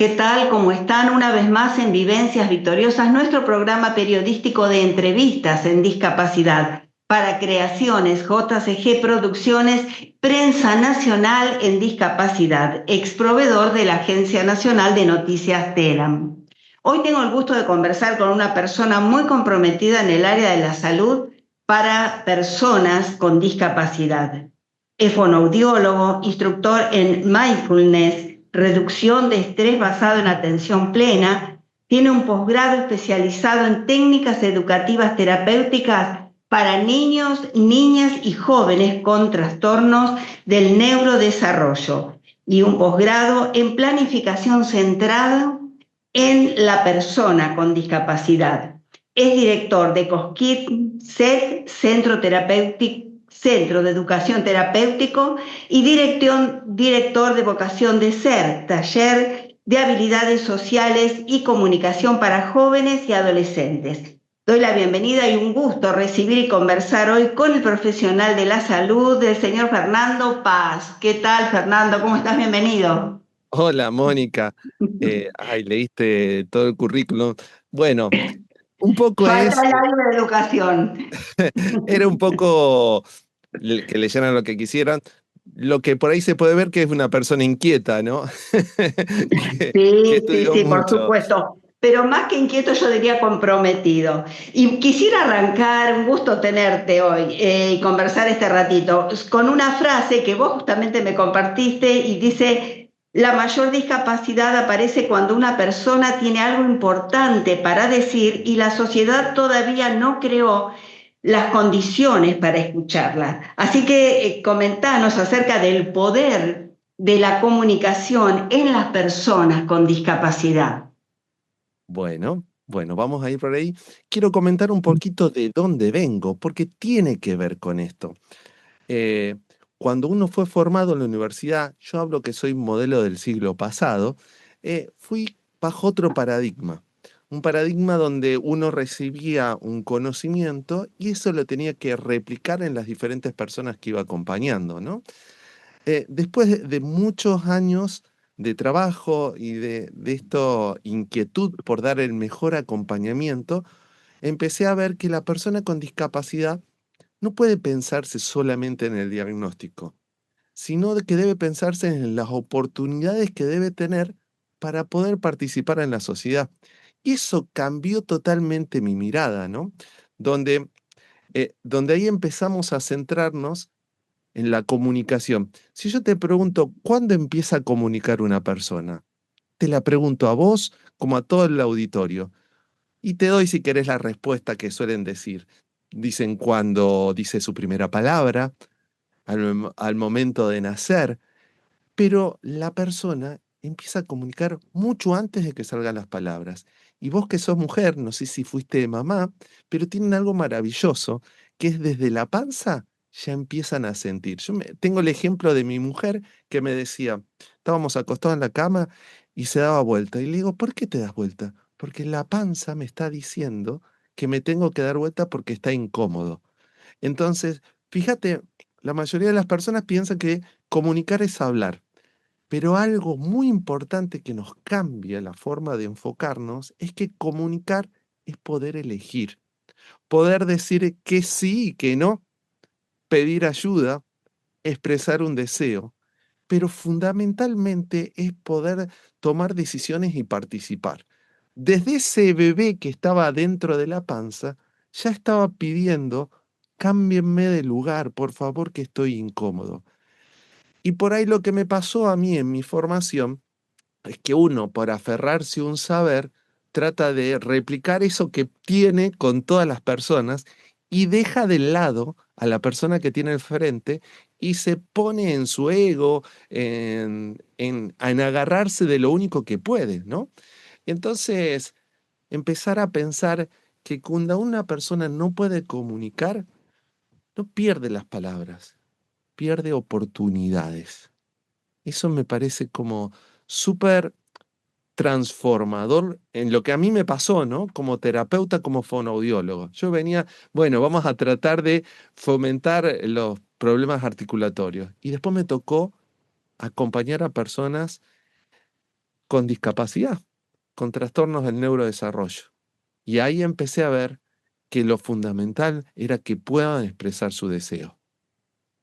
¿Qué tal? ¿Cómo están? Una vez más en Vivencias Victoriosas, nuestro programa periodístico de entrevistas en discapacidad para Creaciones JCG Producciones, Prensa Nacional en Discapacidad, exproveedor de la Agencia Nacional de Noticias TELAM. Hoy tengo el gusto de conversar con una persona muy comprometida en el área de la salud para personas con discapacidad. Es fonoaudiólogo, instructor en mindfulness, reducción de estrés basado en atención plena, tiene un posgrado especializado en técnicas educativas terapéuticas para niños, niñas y jóvenes con trastornos del neurodesarrollo y un posgrado en planificación centrado en la persona con discapacidad. Es director de COSKIT, SET, Centro de Educación Terapéutico, y director de Vocación de Ser, taller de habilidades sociales y comunicación para jóvenes y adolescentes. Doy la bienvenida y un gusto recibir y conversar hoy con el profesional de la salud, el señor Fernando Paz. ¿Qué tal, Fernando? ¿Cómo estás? Bienvenido. Hola, Mónica. Leíste todo el currículum. Bueno, un poco Falta es, el área de educación. era un poco que leyeran lo que quisieran. Lo que por ahí se puede ver que es una persona inquieta, ¿no? Que Sí, sí, estudió sí, por mucho. supuesto. Pero más que inquieto, yo diría comprometido. Y quisiera arrancar, un gusto tenerte hoy y conversar este ratito, con una frase que vos justamente me compartiste y dice, la mayor discapacidad aparece cuando una persona tiene algo importante para decir y la sociedad todavía no creó las condiciones para escucharla. Así que comentanos acerca del poder de la comunicación en las personas con discapacidad. Bueno, vamos a ir por ahí. Quiero comentar un poquito de dónde vengo, porque tiene que ver con esto. Eh, Cuando uno fue formado en la universidad, yo hablo que soy modelo del siglo pasado, fui bajo otro paradigma. Un paradigma donde uno recibía un conocimiento y eso lo tenía que replicar en las diferentes personas que iba acompañando, ¿no? Después de muchos años de trabajo y de esta inquietud por dar el mejor acompañamiento, empecé a ver que la persona con discapacidad no puede pensarse solamente en el diagnóstico, sino de que debe pensarse en las oportunidades que debe tener para poder participar en la sociedad. Y eso cambió totalmente mi mirada, ¿no? Donde, donde ahí empezamos a centrarnos en la comunicación. Si yo te pregunto, ¿cuándo empieza a comunicar una persona? Te la pregunto a vos como a todo el auditorio. Y te doy, si querés, la respuesta que suelen decir. Dicen cuando dice su primera palabra, al momento de nacer, pero la persona empieza a comunicar mucho antes de que salgan las palabras. Y vos que sos mujer, no sé si fuiste mamá, pero tienen algo maravilloso, que es desde la panza ya empiezan a sentir. Tengo el ejemplo de mi mujer que me decía, estábamos acostados en la cama y se daba vuelta. Y le digo, ¿por qué te das vuelta? Porque la panza me está diciendo que me tengo que dar vuelta porque está incómodo. Entonces, fíjate, la mayoría de las personas piensan que comunicar es hablar. Pero algo muy importante que nos cambia la forma de enfocarnos es que comunicar es poder elegir, poder decir que sí y que no, pedir ayuda, expresar un deseo, pero fundamentalmente es poder tomar decisiones y participar. Desde ese bebé que estaba dentro de la panza, ya estaba pidiendo, cámbienme de lugar, por favor, que estoy incómodo. Y por ahí lo que me pasó a mí en mi formación es que uno, por aferrarse a un saber, trata de replicar eso que tiene con todas las personas y deja de lado a la persona que tiene al frente y se pone en su ego, en agarrarse de lo único que puede, ¿no? Entonces, empezar a pensar que cuando una persona no puede comunicar, no pierde las palabras, pierde oportunidades. Eso me parece como súper transformador en lo que a mí me pasó, ¿no? Como terapeuta, como fonoaudiólogo. Yo venía, bueno, vamos a tratar de fomentar los problemas articulatorios. Y después me tocó acompañar a personas con discapacidad, con trastornos del neurodesarrollo. Y ahí empecé a ver que lo fundamental era que puedan expresar su deseo.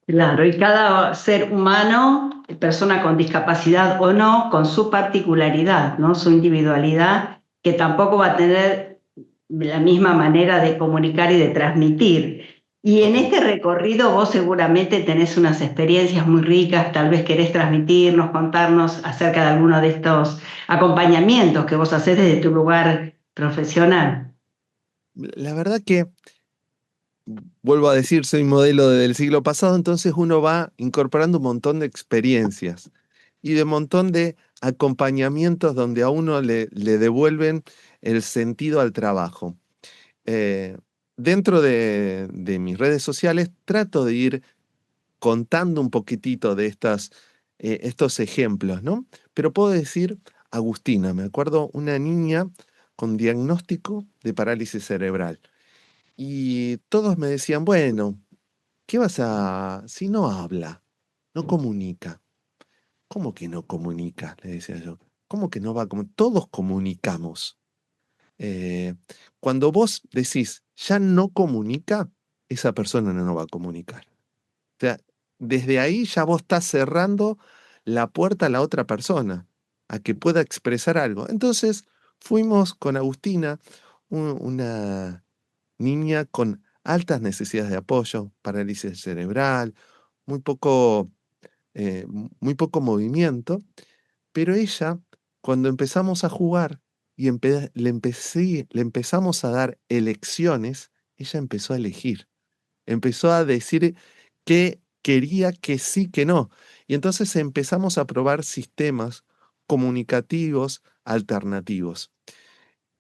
Claro, y cada ser humano, persona con discapacidad o no, con su particularidad, ¿no? Su individualidad, que tampoco va a tener la misma manera de comunicar y de transmitir. Y en Total. este recorrido vos seguramente tenés unas experiencias muy ricas, tal vez querés transmitirnos, contarnos acerca de alguno de estos acompañamientos que vos hacés desde tu lugar profesional. La verdad que, vuelvo a decir, soy modelo del siglo pasado, entonces uno va incorporando un montón de experiencias y de un montón de acompañamientos donde a uno le devuelven el sentido al trabajo. Eh, Dentro de mis redes sociales trato de ir contando un poquitito de estos ejemplos, ¿no? Pero puedo decir, Agustina, me acuerdo una niña con diagnóstico de parálisis cerebral. Y todos me decían, bueno, ¿qué vas a, si no habla, no comunica? ¿Cómo que no comunica? Le decía yo. ¿Cómo que no va a comunicar? Todos comunicamos. Eh, Cuando vos decís, ya no comunica, esa persona no va a comunicar. O sea, desde ahí ya vos estás cerrando la puerta a la otra persona, a que pueda expresar algo. Entonces, fuimos con Agustina, una niña con altas necesidades de apoyo, parálisis cerebral, muy poco, muy poco movimiento, pero ella, cuando empezamos a jugar y le empezamos a dar elecciones, ella empezó a elegir, empezó a decir que quería, que sí, que no. Y entonces empezamos a probar sistemas comunicativos alternativos.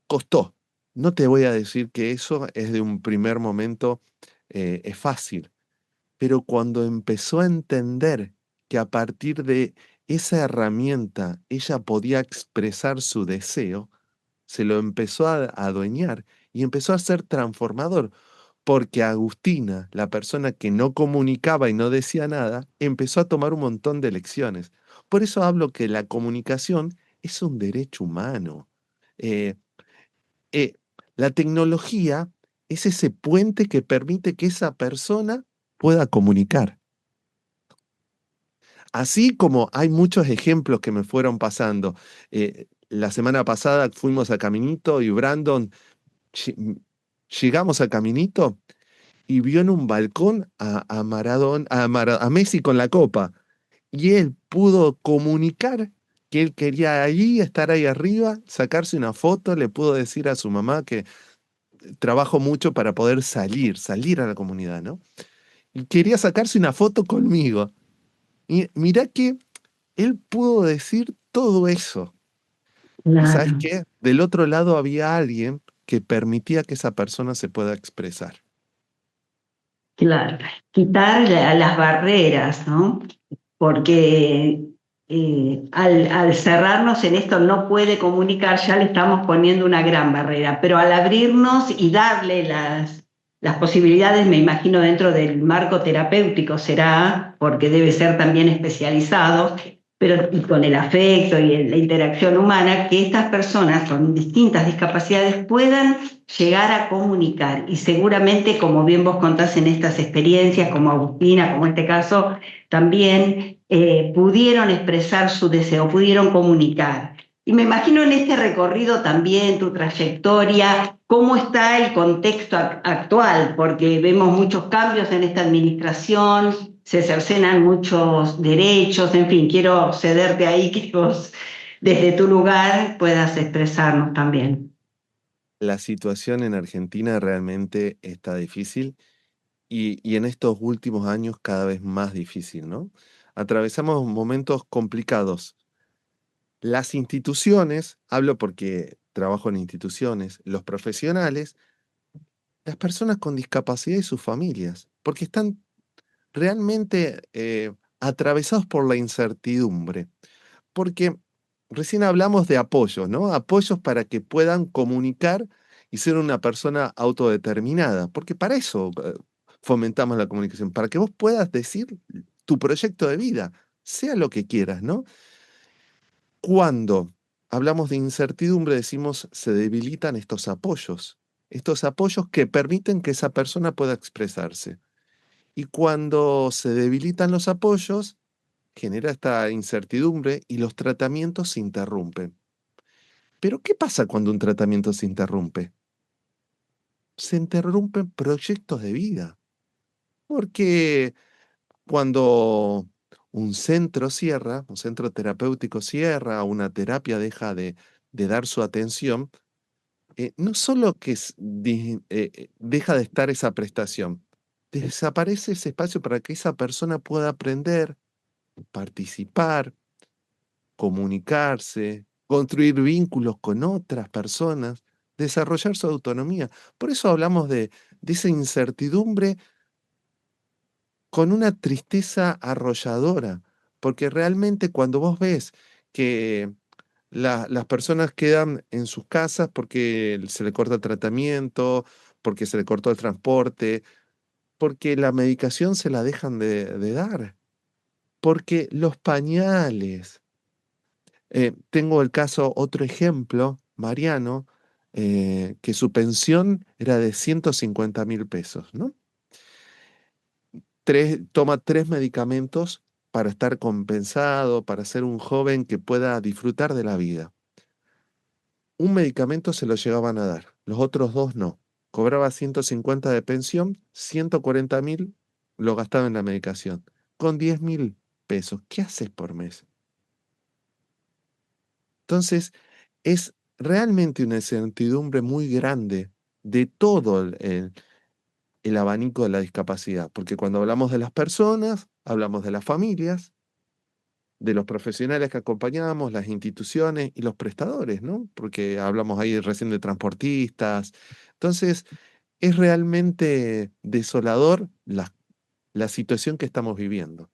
Costó. No te voy a decir que eso es de un primer momento, es fácil, pero cuando empezó a entender que a partir de esa herramienta ella podía expresar su deseo, se lo empezó a adueñar y empezó a ser transformador, porque Agustina, la persona que no comunicaba y no decía nada, empezó a tomar un montón de lecciones. Por eso hablo que la comunicación es un derecho humano. Eh, eh, la tecnología es ese puente que permite que esa persona pueda comunicar. Así como hay muchos ejemplos que me fueron pasando. La semana pasada fuimos a Caminito y Brandon, lle- llegamos a Caminito y vio en un balcón a a Messi con la copa. Y él pudo comunicar que él quería ahí, estar ahí arriba, sacarse una foto, le pudo decir a su mamá que trabajo mucho para poder salir a la comunidad, ¿no? Y quería sacarse una foto conmigo. Y mirá que él pudo decir todo eso. Y sabes Claro. qué, del otro lado había alguien que permitía que esa persona se pueda expresar. Claro, quitar las barreras, ¿no? Porque al cerrarnos en esto no puede comunicar, ya le estamos poniendo una gran barrera, pero al abrirnos y darle las posibilidades, me imagino dentro del marco terapéutico será, porque debe ser también especializado, pero y con el afecto y la interacción humana, que estas personas con distintas discapacidades puedan llegar a comunicar. Y seguramente, como bien vos contás en estas experiencias, como Agustina, como este caso, también pudieron expresar su deseo, pudieron comunicar. Y me imagino en este recorrido también, tu trayectoria, cómo está el contexto actual, porque vemos muchos cambios en esta administración, se cercenan muchos derechos, en fin, quiero cederte ahí que vos desde tu lugar puedas expresarnos también. La situación en Argentina realmente está difícil y en estos últimos años cada vez más difícil, ¿no? Atravesamos momentos complicados. Las instituciones, hablo porque trabajo en instituciones, los profesionales, las personas con discapacidad y sus familias, porque están realmente atravesados por la incertidumbre, porque recién hablamos de apoyos, ¿no? Apoyos para que puedan comunicar y ser una persona autodeterminada, porque para eso fomentamos la comunicación, para que vos puedas decir tu proyecto de vida, sea lo que quieras, ¿no? ¿Cuándo? hablamos de incertidumbre, decimos se debilitan estos apoyos que permiten que esa persona pueda expresarse. Y cuando se debilitan los apoyos, genera esta incertidumbre y los tratamientos se interrumpen. Pero ¿qué pasa cuando un tratamiento se interrumpe? Se interrumpen proyectos de vida, porque cuando un centro cierra, un centro terapéutico cierra, una terapia deja de dar su atención, no solo que deja de estar esa prestación, desaparece ese espacio para que esa persona pueda aprender, participar, comunicarse, construir vínculos con otras personas, desarrollar su autonomía. Por eso hablamos de esa incertidumbre con una tristeza arrolladora, porque realmente cuando vos ves que las personas quedan en sus casas porque se le corta el tratamiento, porque se le cortó el transporte, porque la medicación se la dejan de dar, porque los pañales. Tengo el caso, otro ejemplo, Mariano, que su pensión era de 150.000 pesos, ¿no? Toma 3 medicamentos para estar compensado, para ser un joven que pueda disfrutar de la vida. Un medicamento se lo llegaban a dar, los otros dos no. Cobraba 150 de pensión, 140.000 lo gastaba en la medicación. Con 10.000 pesos, ¿qué haces por mes? Entonces, es realmente una incertidumbre muy grande de todo el abanico de la discapacidad, porque cuando hablamos de las personas, hablamos de las familias, de los profesionales que acompañamos, las instituciones y los prestadores, ¿no? Porque hablamos ahí recién de transportistas. Entonces, es realmente desolador la situación que estamos viviendo.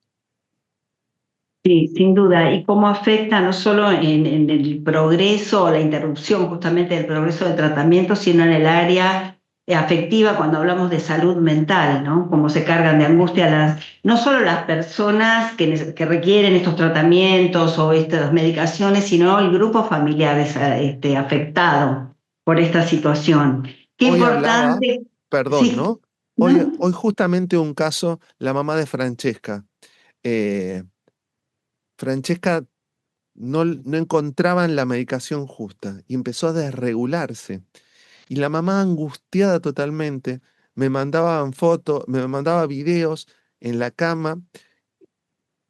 Sí, sin duda. Y cómo afecta no solo en el progreso o la interrupción justamente del progreso del tratamiento, sino en el área afectiva cuando hablamos de salud mental, ¿no? Cómo se cargan de angustia no solo las personas que requieren estos tratamientos o estas medicaciones, sino el grupo familiar afectado por esta situación. Qué Hoy hablaba, importante, perdón, sí, ¿no? Hoy, ¿no? hoy justamente un caso, la mamá de Francesca. eh, Francesca no encontraban la medicación justa y empezó a desregularse. Y la mamá, angustiada totalmente, me mandaban fotos, me mandaba videos en la cama.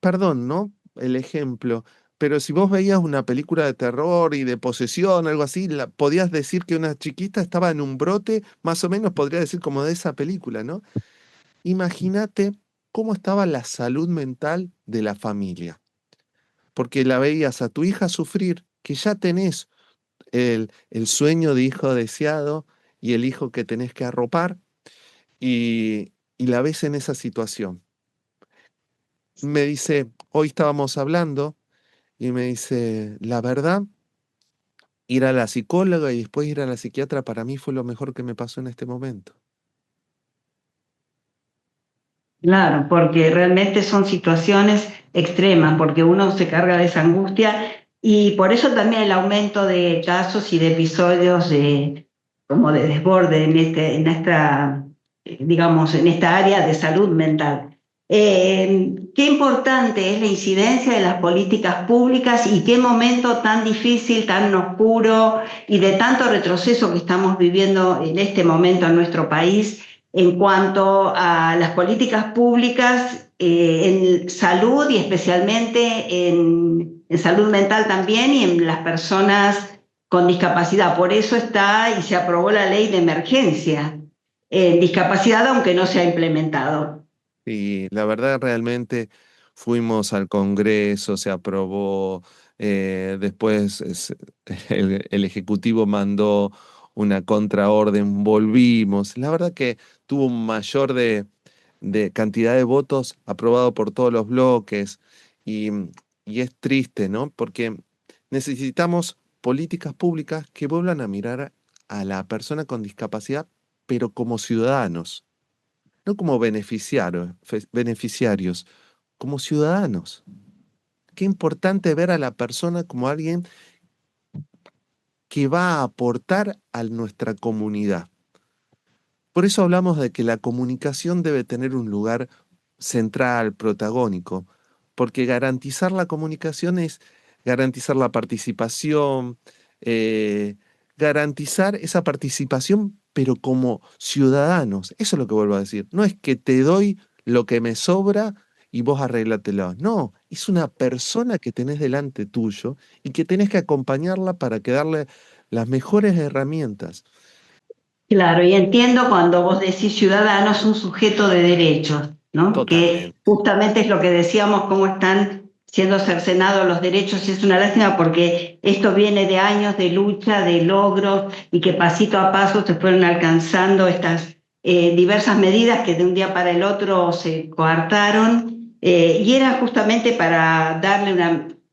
Perdón, ¿no? El ejemplo. Pero si vos veías una película de terror y de posesión, algo así, podías decir que una chiquita estaba en un brote, más o menos podría decir como de esa película, ¿no? Imagínate cómo estaba la salud mental de la familia, porque la veías a tu hija sufrir, que ya tenés el sueño de hijo deseado y el hijo que tenés que arropar, y la ves en esa situación. Me dice, hoy estábamos hablando, y me dice, la verdad, ir a la psicóloga y después ir a la psiquiatra para mí fue lo mejor que me pasó en este momento. Claro, porque realmente son situaciones extremas, porque uno se carga de esa angustia y por eso también el aumento de casos y de episodios como de desborde en esta, digamos, en esta área de salud mental. Qué importante es la incidencia de las políticas públicas y qué momento tan difícil, tan oscuro y de tanto retroceso que estamos viviendo en este momento en nuestro país en cuanto a las políticas públicas en salud y especialmente en salud mental también y en las personas con discapacidad. Por eso está y se aprobó la ley de emergencia en discapacidad, aunque no se ha implementado. Y la verdad, realmente fuimos al Congreso, se aprobó, después el Ejecutivo mandó una contraorden, volvimos. La verdad que tuvo un mayor de cantidad de votos aprobado por todos los bloques y, y es triste, ¿no? Porque necesitamos políticas públicas que vuelvan a mirar a la persona con discapacidad, pero como ciudadanos, no como beneficiarios, como ciudadanos. Qué importante ver a la persona como alguien que va a aportar a nuestra comunidad. Por eso hablamos de que la comunicación debe tener un lugar central, protagónico, porque garantizar la comunicación es garantizar la participación, eh, garantizar esa participación, pero como ciudadanos. Eso es lo que vuelvo a decir. No es que te doy lo que me sobra y vos arréglatelo. No, es una persona que tenés delante tuyo y que tenés que acompañarla para que darle las mejores herramientas. Claro, y entiendo cuando vos decís ciudadano es un sujeto de derechos, ¿no? Que Totalmente. justamente es lo que decíamos, cómo están siendo cercenados los derechos, y es una lástima porque esto viene de años de lucha, de logros, y que pasito a paso se fueron alcanzando estas diversas medidas que de un día para el otro se coartaron, y era justamente para darle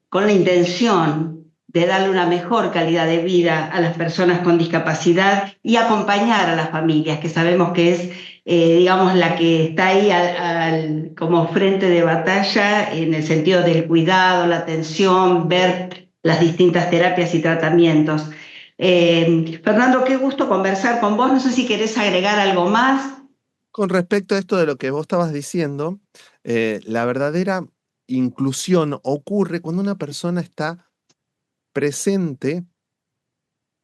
con la intención de darle una mejor calidad de vida a las personas con discapacidad y acompañar a las familias, que sabemos que es, digamos, la que está ahí como frente de batalla en el sentido del cuidado, la atención, ver las distintas terapias y tratamientos. Fernando, qué gusto conversar con vos. No sé si querés agregar algo más. Con respecto a esto de lo que vos estabas diciendo, la verdadera inclusión ocurre cuando una persona está presente,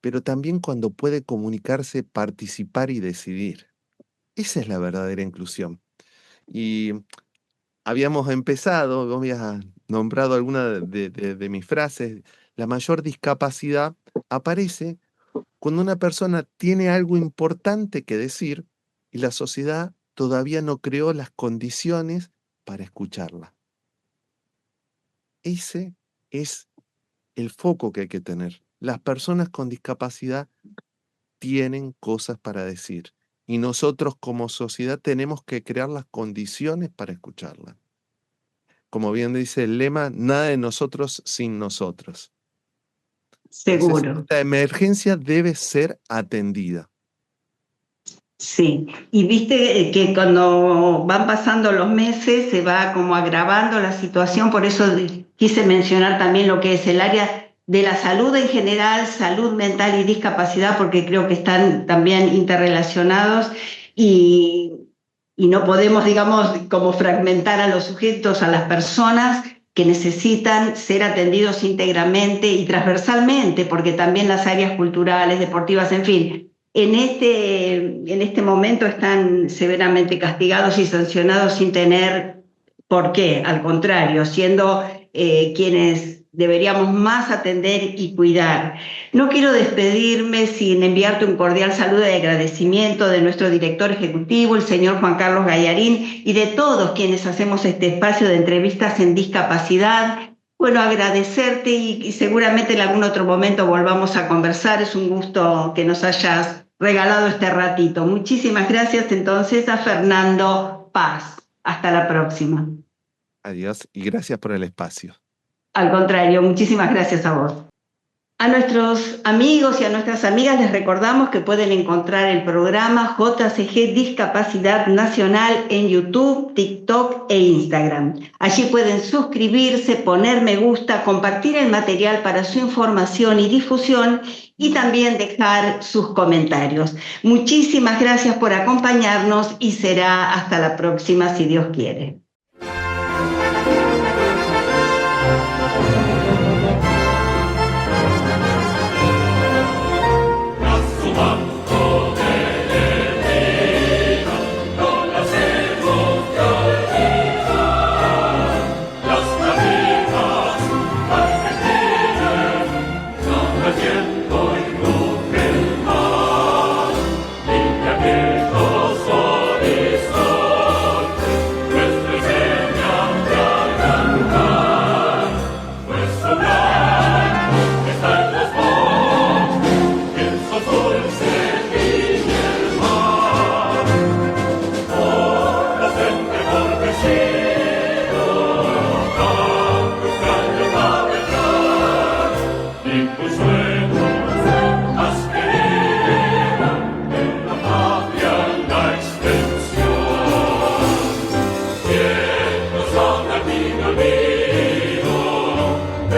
pero también cuando puede comunicarse, participar y decidir. Esa es la verdadera inclusión. Y habíamos empezado, vos habías nombrado alguna de mis frases, la mayor discapacidad aparece cuando una persona tiene algo importante que decir y la sociedad todavía no creó las condiciones para escucharla. Ese es el foco que hay que tener. Las personas con discapacidad tienen cosas para decir y nosotros como sociedad tenemos que crear las condiciones para escucharla. Como bien dice el lema, nada de nosotros sin nosotros. Entonces, Seguro. esta emergencia debe ser atendida. Sí, y viste que cuando van pasando los meses se va como agravando la situación, por eso quise mencionar también lo que es el área de la salud en general, salud mental y discapacidad, porque creo que están también interrelacionados y, y no podemos, digamos, como fragmentar a los sujetos, a las personas que necesitan ser atendidos íntegramente y transversalmente, porque también las áreas culturales, deportivas, en fin en este momento están severamente castigados y sancionados sin tener por qué, al contrario, siendo quienes deberíamos más atender y cuidar. No quiero despedirme sin enviarte un cordial saludo de agradecimiento de nuestro director ejecutivo, el señor Juan Carlos Gallarín, y de todos quienes hacemos este espacio de entrevistas en discapacidad. Bueno, agradecerte y seguramente en algún otro momento volvamos a conversar. Es un gusto que nos hayas regalado este ratito. Muchísimas gracias entonces a Fernando Paz. Hasta la próxima. Adiós y gracias por el espacio. Al contrario, muchísimas gracias a vos. A nuestros amigos y a nuestras amigas les recordamos que pueden encontrar el programa JCG Discapacidad Nacional en YouTube, TikTok e Instagram. Allí pueden suscribirse, poner me gusta, compartir el material para su información y difusión y también dejar sus comentarios. Muchísimas gracias por acompañarnos y será hasta la próxima si Dios quiere.